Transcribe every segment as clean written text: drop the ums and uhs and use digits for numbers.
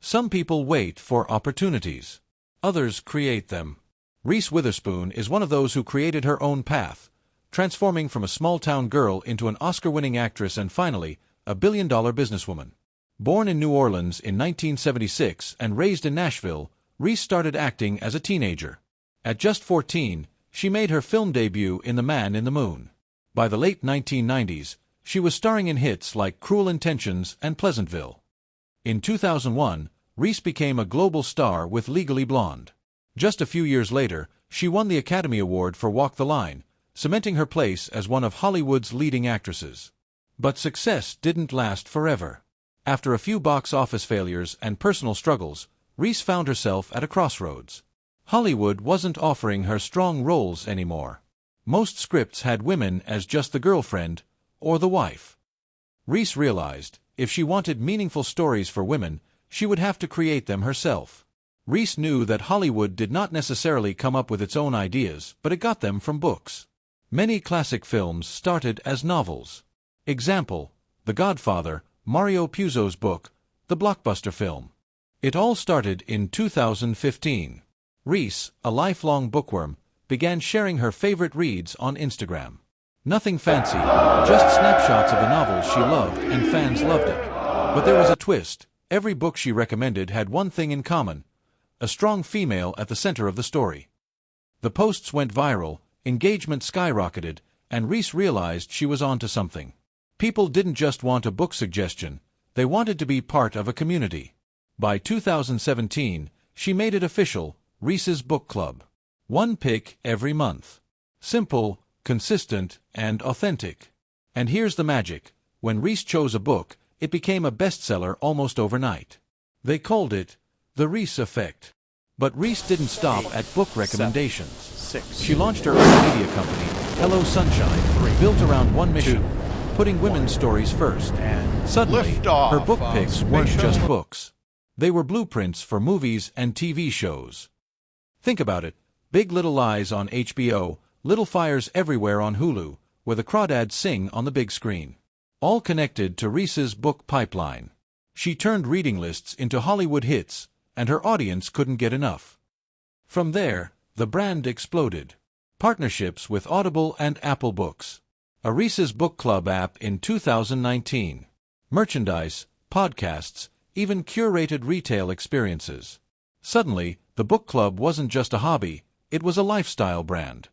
Some people wait for opportunities. Others create them. Reese Witherspoon is one of those who created her own path, transforming from a small-town girl into an Oscar-winning actress and finally, a billion-dollar businesswoman. Born in New Orleans in 1976 and raised in Nashville, Reese started acting as a teenager. At just 14, she made her film debut in The Man in the Moon. By the late 1990s, she was starring in hits like Cruel Intentions and Pleasantville. In 2001, Reese became a global star with Legally Blonde. Just a few years later, she won the Academy Award for Walk the Line, cementing her place as one of Hollywood's leading actresses. But success didn't last forever. After a few box office failures and personal struggles, Reese found herself at a crossroads. Hollywood wasn't offering her strong roles anymore. Most scripts had women as just the girlfriend or the wife. Reese realized, if she wanted meaningful stories for women, she would have to create them herself. Reese knew that Hollywood did not necessarily come up with its own ideas, but it got them from books. Many classic films started as novels. Example, The Godfather, Mario Puzo's book, the blockbuster film. It all started in 2015. Reese, a lifelong bookworm, began sharing her favorite reads on Instagram. Nothing fancy, just snapshots of the novels she loved, and fans loved it. But there was a twist. Every book she recommended had one thing in common: a strong female at the center of the story. The posts went viral, engagement skyrocketed, and Reese realized she was onto something. People didn't just want a book suggestion, they wanted to be part of a community. By 2017, she made it official: Reese's Book Club. One pick every month. Simple, consistent, and authentic. And here's the magic: when Reese chose a book, it became a bestseller almost overnight. They called it the Reese Effect. But Reese didn't stop at book recommendations. She launched her own media company, Hello Sunshine, built around one mission: putting women's stories first. Suddenly, her book picks weren't just books. They were blueprints for movies and TV shows. Think about it: Big Little Lies on HBO, Little Fires Everywhere on Hulu, where the crawdads sing on the big screen. All connected to Reese's book pipeline. She turned reading lists into Hollywood hits, and her audience couldn't get enough. From there, the brand exploded. Partnerships with Audible and Apple Books. A Reese's Book Club app in 2019. Merchandise, podcasts, even curated retail experiences. Suddenly, the book club wasn't just a hobby, it was a lifestyle brand.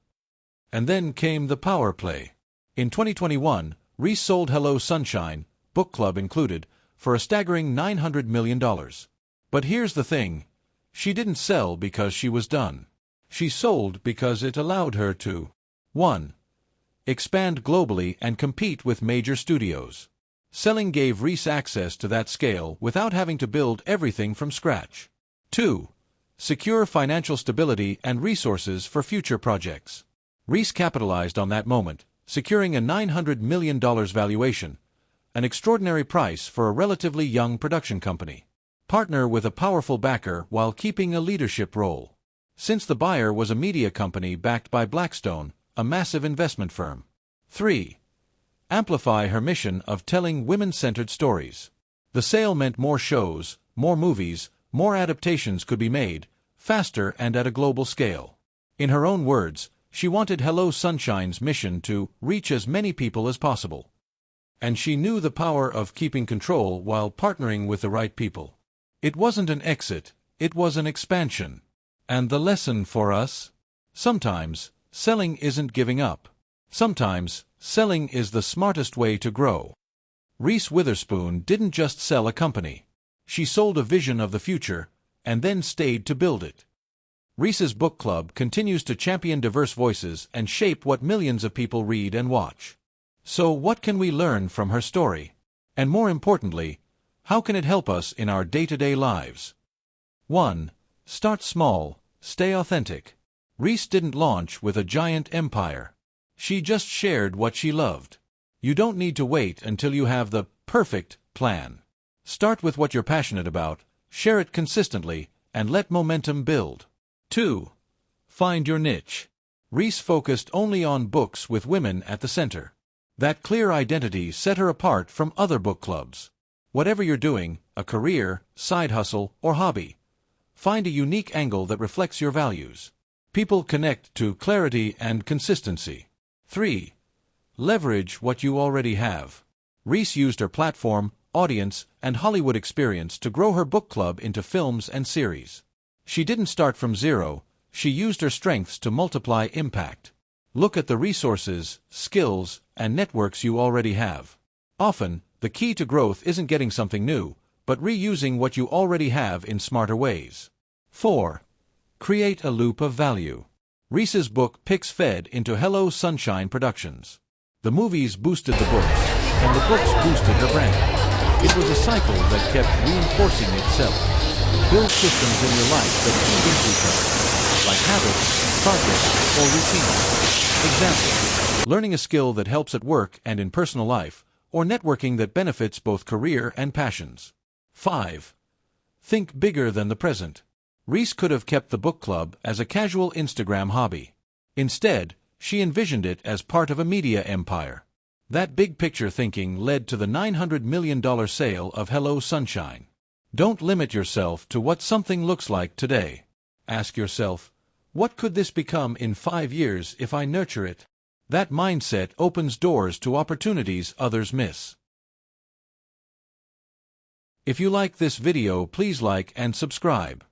And then came the power play. In 2021, Reese sold Hello Sunshine, book club included, for a staggering $900 million. But here's the thing: she didn't sell because she was done. She sold because it allowed her to 1. Expand globally and compete with major studios. Selling gave Reese access to that scale without having to build everything from scratch. 2. Secure financial stability and resources for future projects. Reese capitalized on that moment, securing a $900 million valuation, an extraordinary price for a relatively young production company. Partner with a powerful backer while keeping a leadership role. Since the buyer was a media company backed by Blackstone, a massive investment firm. 3. Amplify her mission of telling women-centered stories. The sale meant more shows, more movies, more adaptations could be made, faster and at a global scale. In her own words, she wanted Hello Sunshine's mission to reach as many people as possible. And she knew the power of keeping control while partnering with the right people. It wasn't an exit, it was an expansion. And the lesson for us? Sometimes, selling isn't giving up. Sometimes, selling is the smartest way to grow. Reese Witherspoon didn't just sell a company. She sold a vision of the future, and then stayed to build it. Reese's Book Club continues to champion diverse voices and shape what millions of people read and watch. So what can we learn from her story? And more importantly, how can it help us in our day-to-day lives? 1. Start small, stay authentic. Reese didn't launch with a giant empire. She just shared what she loved. You don't need to wait until you have the perfect plan. Start with what you're passionate about, share it consistently, and let momentum build. 2. Find your niche. Reese focused only on books with women at the center. That clear identity set her apart from other book clubs. Whatever you're doing, a career, side hustle, or hobby. Find a unique angle that reflects your values. People connect to clarity and consistency. 3. Leverage what you already have. Reese used her platform, audience, and Hollywood experience to grow her book club into films and series. She didn't start from zero, she used her strengths to multiply impact. Look at the resources, skills, and networks you already have. Often, the key to growth isn't getting something new, but reusing what you already have in smarter ways. 4. Create a loop of value. Reese's book picks fed into Hello Sunshine Productions. The movies boosted the books, and the books boosted her brand. It was a cycle that kept reinforcing itself. Build systems in your life that feed into each other, like habits, projects, or routines. Example: learning a skill that helps at work and in personal life, or networking that benefits both career and passions. 5. Think bigger than the present. Reese could have kept the book club as a casual Instagram hobby. Instead, she envisioned it as part of a media empire. That big picture thinking led to the $900 million sale of Hello Sunshine. Don't limit yourself to what something looks like today. Ask yourself, what could this become in 5 years if I nurture it? That mindset opens doors to opportunities others miss. If you like this video, please like and subscribe.